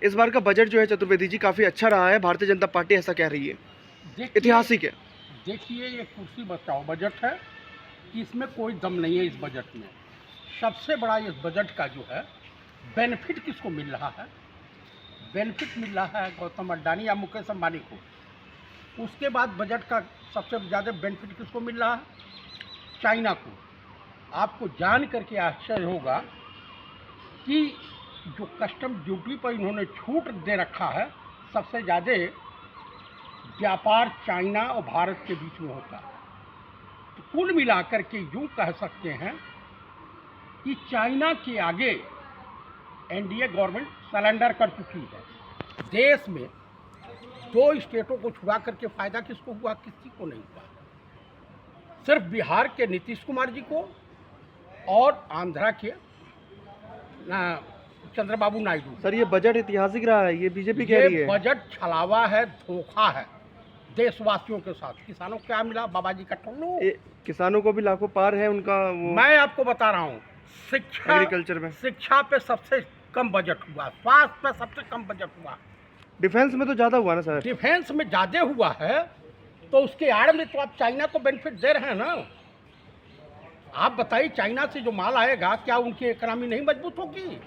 इस बार का बजट जो है चतुर्वेदी जी काफ़ी अच्छा रहा है, भारतीय जनता पार्टी ऐसा कह रही है, ऐतिहासिक है। देखिए, ये कुर्सी बचाओ बजट है कि इसमें कोई दम नहीं है। इस बजट में सबसे बड़ा इस बजट का जो है बेनिफिट किसको मिल रहा है? बेनिफिट मिल रहा है गौतम अड्डानी या मुकेश अंबानी को। उसके बाद बजट का सबसे ज़्यादा बेनिफिट किसको मिल रहा है? चाइना को। आपको जान करके आश्चर्य होगा कि जो कस्टम ड्यूटी पर इन्होंने छूट दे रखा है, सबसे ज़्यादा व्यापार चाइना और भारत के बीच में होता है। तो कुल मिलाकर के यूँ कह सकते हैं कि चाइना के आगे एनडीए गवर्नमेंट सरेंडर कर चुकी है। देश में दो स्टेटों को छुड़ा करके फायदा किसको हुआ? किसी को नहीं हुआ। सिर्फ बिहार के नीतीश कुमार जी को और आंध्रा के चंद्रबाबू नायडू। सर ये बजट ऐतिहासिक रहा है, ये बीजेपी कह रही है। बजट छलावा है, धोखा है देशवासियों के साथ। किसानों को क्या मिला? बाबा जी का टुल्लू। किसानों को भी लाखों पार है उनका वो। मैं आपको बता रहा हूँ, शिक्षा एग्रीकल्चर में, शिक्षा पे सबसे कम बजट हुआ, स्वास्थ्य पे सबसे कम बजट हुआ, डिफेंस में तो ज़्यादा हुआ ना सर। डिफेंस में ज़्यादा हुआ है। तो उसके आड़ में तो आप चाइना को बेनिफिट दे रहे हैं ना। आप बताइए, चाइना से जो माल आएगा क्या उनकी इकोनॉमी नहीं मजबूत होगी?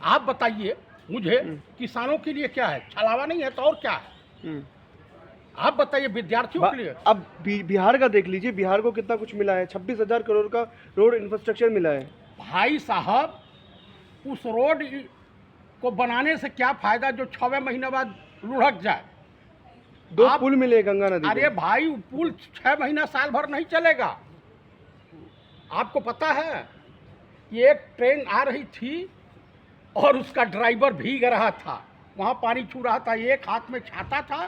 आप बताइए मुझे, किसानों के लिए क्या है? छलावा नहीं है तो और क्या है? आप बताइए विद्यार्थियों के लिए। अब बिहार का देख लीजिए, बिहार को कितना कुछ मिला है, 26,000 करोड़ का रोड इंफ्रास्ट्रक्चर मिला है। भाई साहब, उस रोड को बनाने से क्या फायदा जो 6वें महीने बाद लुढ़क जाए? 2 पुल मिले गंगा नदी। अरे भाई, पुल 6 महीना साल भर नहीं चलेगा। आपको पता है कि एक ट्रेन आ रही थी और उसका ड्राइवर भीग रहा था, वहाँ पानी छू रहा था, एक हाथ में छाता था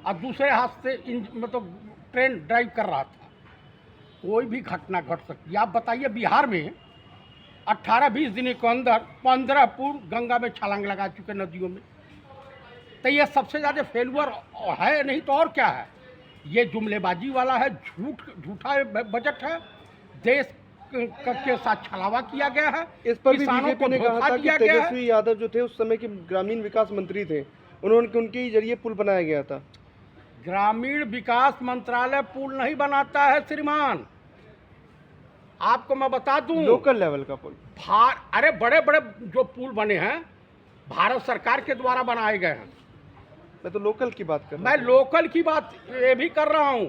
और दूसरे हाथ से मतलब ट्रेन ड्राइव कर रहा था। कोई भी घटना घट सकती है। आप बताइए, बिहार में 18-20 दिन के अंदर 15 पुल गंगा में छलांग लगा चुके नदियों में। तो ये सबसे ज़्यादा फेलुअर है, नहीं तो और क्या है? ये जुमलेबाजी वाला है, झूठा बजट है, देश के साथ छलावा किया गया है। इस पर भी बीजेपी ने कहा था कि तेजस्वी यादव जो थे उस समय के ग्रामीण विकास मंत्री थे, उनके जरिए पुल बनाया गया था। ग्रामीण विकास मंत्रालय पुल नहीं बनाता है श्रीमान, आपको मैं बता दूं। लोकल लेवल का पुल। अरे बड़े बड़े जो पुल बने हैं भारत सरकार के द्वारा बनाए गए हैं। मैं तो लोकल की बात कर रहा हूं। मैं लोकल की बात ये भी कर रहा हूं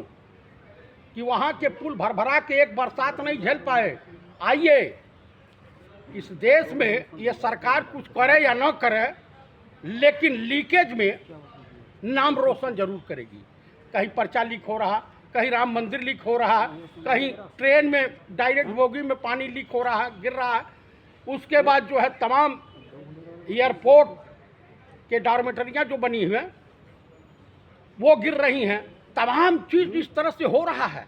कि वहां के पुल भरभरा के एक बरसात नहीं झेल पाए। आइए, इस देश में ये सरकार कुछ करे या न करे, लेकिन लीकेज में नाम रोशन जरूर करेगी। कहीं पर्चा लीक हो रहा, कहीं राम मंदिर लीक हो रहा, कहीं ट्रेन में डायरेक्ट बोगी में पानी लीक हो रहा, गिर रहा है। उसके बाद जो है तमाम एयरपोर्ट के डॉर्मेटरियाँ जो बनी हुई हैं वो गिर रही हैं। तमाम चीज़ इस तरह से हो रहा है।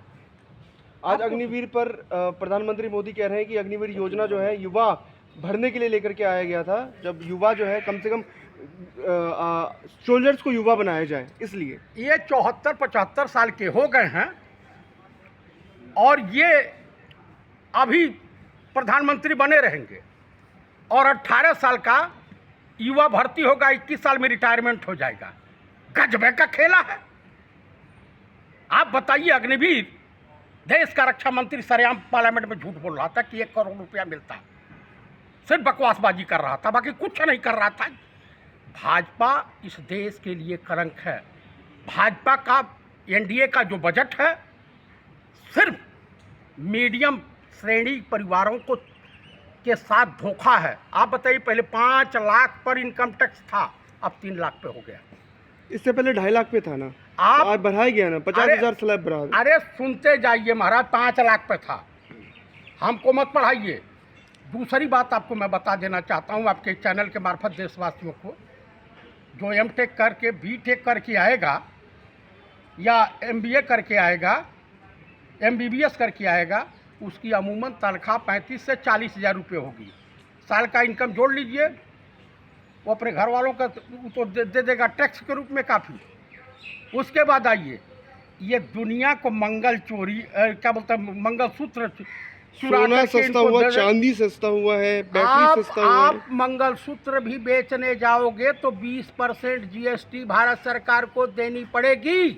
आज अग्निवीर पर प्रधानमंत्री मोदी कह रहे हैं कि अग्निवीर योजना जो है युवा भरने के लिए लेकर के आया गया था, जब युवा जो है कम से कम सोल्जर्स को युवा बनाया जाए, इसलिए। ये 74-75 साल के हो गए हैं और ये अभी प्रधानमंत्री बने रहेंगे और 18 साल का युवा भर्ती होगा, 21 साल में रिटायरमेंट हो जाएगा। गजबे का खेला है। आप बताइए, अग्निवीर देश का रक्षा मंत्री सरेआम पार्लियामेंट में झूठ बोल रहा था कि 1 करोड़ रुपया मिलता, सिर्फ बकवासबाजी कर रहा था, बाकी कुछ नहीं कर रहा था। भाजपा इस देश के लिए कलंक है। भाजपा का एनडीए का जो बजट है सिर्फ मीडियम श्रेणी परिवारों को के साथ धोखा है। आप बताइए, पहले 5 लाख पर इनकम टैक्स था, अब 3 लाख पे हो गया। इससे पहले 2.5 लाख पे था ना, आप आज बढ़ाया गया ना, 50,000 स्लैब बढ़ा। अरे सुनते जाइए महाराज, 5 लाख पे था, हमको मत पढ़ाइए। दूसरी बात आपको मैं बता देना चाहता हूँ आपके चैनल के मार्फत देशवासियों को, जो एमटेक करके बीटेक करके आएगा या एमबीए करके आएगा, एमबीबीएस करके आएगा, उसकी अमूमन तनख्वाह 35 से 40 हज़ार रुपये होगी। साल का इनकम जोड़ लीजिए, वो अपने घर वालों का तो दे देगा टैक्स के रूप में काफ़ी। उसके बाद आइए, ये दुनिया को मंगल चोरी क्या बोलते हैं, मंगलसूत्र चुरा सोना करके सस्ता इनको हुआ, दे दे। चांदी सस्ता हुआ है, बैटरी सस्ता हुआ है। आप मंगलसूत्र भी बेचने जाओगे तो 20% जीएसटी भारत सरकार को देनी पड़ेगी।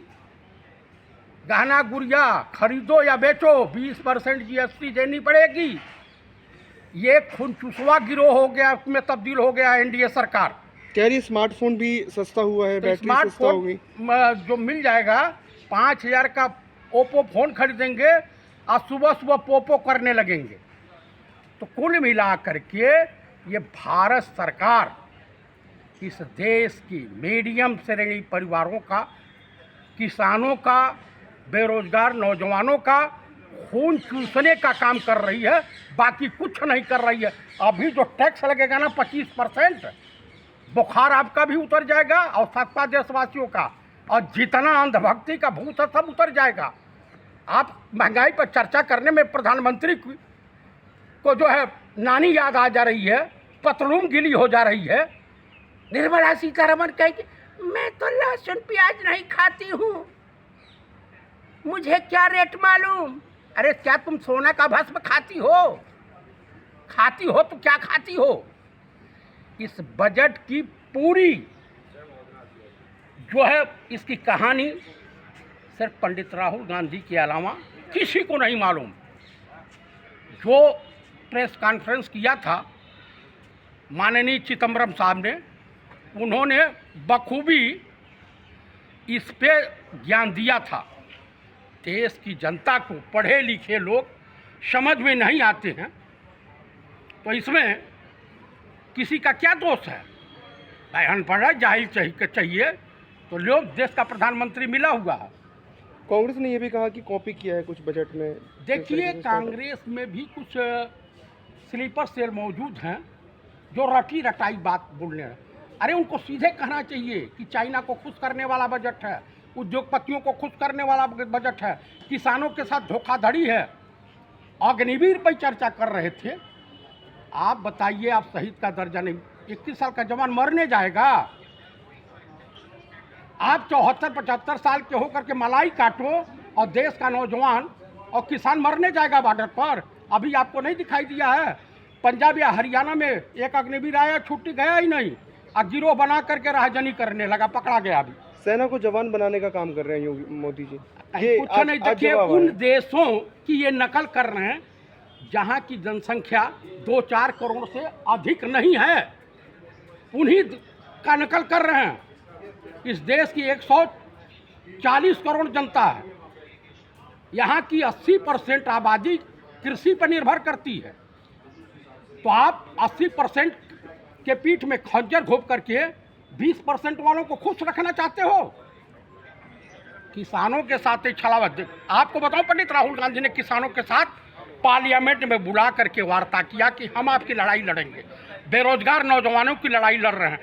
गहना गुड़िया खरीदो या बेचो, 20% जीएसटी देनी पड़ेगी। ये खून चूसवा गिरोह हो गया, उसमें तब्दील हो गया एनडीए सरकार। कह रही स्मार्टफोन भी सस्ता हुआ है, तो बैटरी सस्ता हो गई। स्मार्टफोन जो मिल जाएगा, 5,000 का ओप्पो फोन खरीदेंगे और सुबह सुबह पोपो करने लगेंगे। तो कुल मिला करके ये भारत सरकार इस देश की मीडियम श्रेणी परिवारों का, किसानों का, बेरोजगार नौजवानों का खून चूसने का काम कर रही है, बाकी कुछ नहीं कर रही है। अभी जो टैक्स लगेगा ना 25%, बुखार आपका भी उतर जाएगा और सबका देशवासियों का, और जितना अंधभक्ति का भूत है सब उतर जाएगा। आप महंगाई पर चर्चा करने में प्रधानमंत्री को जो है नानी याद आ जा रही है, पतलून गिली हो जा रही है। निर्मला सीतारमण कहेगी मैं तो लहसुन प्याज नहीं खाती हूँ, मुझे क्या रेट मालूम। अरे क्या तुम सोना का भस्म खाती हो? खाती हो तो क्या खाती हो? इस बजट की पूरी जो है इसकी कहानी सिर्फ पंडित राहुल गांधी के अलावा किसी को नहीं मालूम। जो प्रेस कॉन्फ्रेंस किया था माननीय चिदम्बरम साहब ने, उन्होंने बखूबी इस पे ज्ञान दिया था। देश की जनता को पढ़े लिखे लोग समझ में नहीं आते हैं, तो इसमें किसी का क्या दोष है? भाई अनपढ़ है, जाहिल चाहिए तो लोग देश का प्रधानमंत्री मिला हुआ है। कांग्रेस ने यह भी कहा कि कॉपी किया है कुछ बजट में। देखिए कांग्रेस में भी कुछ स्लीपर सेल मौजूद हैं जो रटी रटाई बात बोलने हैं। अरे उनको सीधे कहना चाहिए कि चाइना को खुश करने वाला बजट है, उद्योगपतियों को खुश करने वाला बजट है, किसानों के साथ धोखाधड़ी है। अग्निवीर पर चर्चा कर रहे थे। आप बताइए, आप शहीद का दर्जा नहीं, 21 साल का जवान मरने जाएगा? आप 74-75 साल के होकर के मलाई काटो और देश का नौजवान और किसान मरने जाएगा बॉर्डर पर। अभी आपको नहीं दिखाई दिया है? पंजाब या हरियाणा में एक अग्निवीर आया, छुट्टी गया ही नहीं और गिरोह बना करके राहजनी करने लगा, पकड़ा गया। अभी सेना को जवान बनाने का काम कर रहे हैं योगी मोदी जी। कुछ नहीं। देखिए उन देशों की ये नकल कर रहे हैं जहाँ की जनसंख्या 2-4 करोड़ से अधिक नहीं है, उन्हीं का नकल कर रहे हैं। इस देश की 140 करोड़ जनता है, यहाँ की 80% आबादी कृषि पर निर्भर करती है। तो आप 80% के पीठ में खंजर घोंप करके 20% वालों को खुश रखना चाहते हो? किसानों के साथ एक छलावा। आपको बताऊं, पंडित राहुल गांधी ने किसानों के साथ पार्लियामेंट में बुला करके वार्ता किया कि हम आपकी लड़ाई लड़ेंगे। बेरोजगार नौजवानों की लड़ाई लड़ रहे हैं,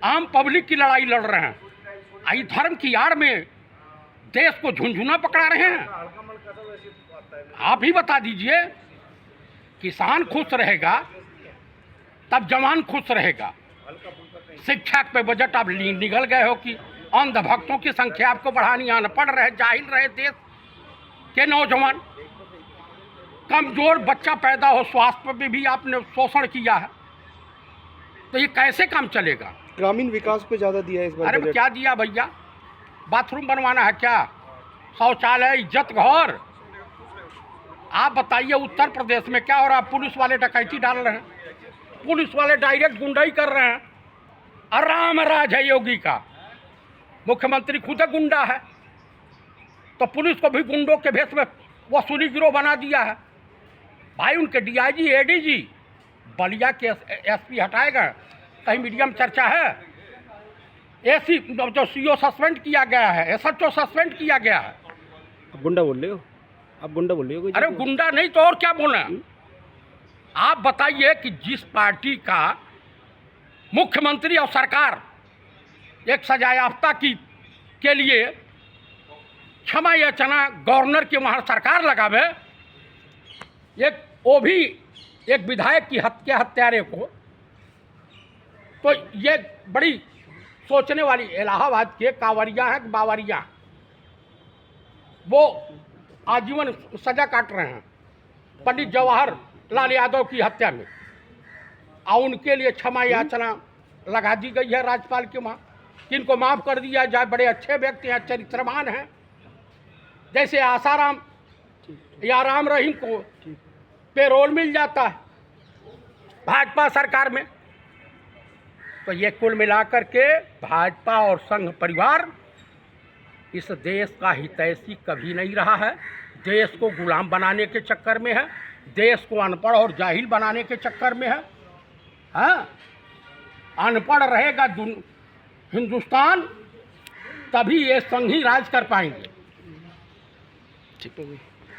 आम पब्लिक की लड़ाई लड़ रहे हैं। आई धर्म की आड़ में देश को झुंझुना पकड़ा रहे हैं। आप ही बता दीजिए, किसान खुश रहेगा तब जवान खुश रहेगा। शिक्षा पे बजट आप निगल गए हो कि अंधभक्तों की संख्या आपको बढ़ानी, अनपढ़ रहे, जाहिल रहे देश के नौजवान, कमजोर बच्चा पैदा हो, स्वास्थ्य पे भी आपने शोषण किया है। तो ये कैसे काम चलेगा? ग्रामीण विकास पे ज्यादा दिया है इस बार अरे बजट। क्या दिया भैया? बाथरूम बनवाना है क्या? शौचालय, इज्जत घर? आप बताइए उत्तर प्रदेश में क्या हो रहा है? पुलिस वाले डकैती डाल रहे हैं, पुलिस वाले डायरेक्ट गुंडाई कर रहे हैं। आराम राज है योगी का, मुख्यमंत्री खुद गुंडा है, तो पुलिस को भी गुंडों के भेष में वसूली गिरोह बना दिया है। भाई उनके डीआईजी, एडीजी, बलिया के एसपी हटाएगा, कहीं मीडिया में चर्चा है? एसी जो सीओ सस्पेंड किया गया है, एसएचओ सस्पेंड किया गया है। गुंडा बोल रहे हो आप? गुंडा बोल रहे हो? अरे गुंडा नहीं तो और क्या बोले? आप बताइए कि जिस पार्टी का मुख्यमंत्री और सरकार एक सजायाफ्ता के लिए क्षमा याचना गवर्नर की वहाँ सरकार लगावे, एक वो भी एक विधायक की हत्यारे को, तो ये बड़ी सोचने वाली। इलाहाबाद के कांवरिया हैं, बावरिया, वो आजीवन सजा काट रहे हैं। पंडित जवाहर लाल यादव की हत्या में, और उनके लिए क्षमा याचना लगा दी गई है राज्यपाल के वहाँ कि इनको माफ़ कर दिया जाए। बड़े अच्छे व्यक्ति हैं, चरित्रवान हैं। जैसे आसाराम या राम रहीम को पेरोल मिल जाता है भाजपा सरकार में। तो ये कुल मिलाकर के भाजपा और संघ परिवार इस देश का हितैषी कभी नहीं रहा है। देश को गुलाम बनाने के चक्कर में है, देश को अनपढ़ और जाहिल बनाने के चक्कर में है। हाँ, अनपढ़ रहेगा हिंदुस्तान, तभी ये संघी राज कर पाएंगे। ठीक है।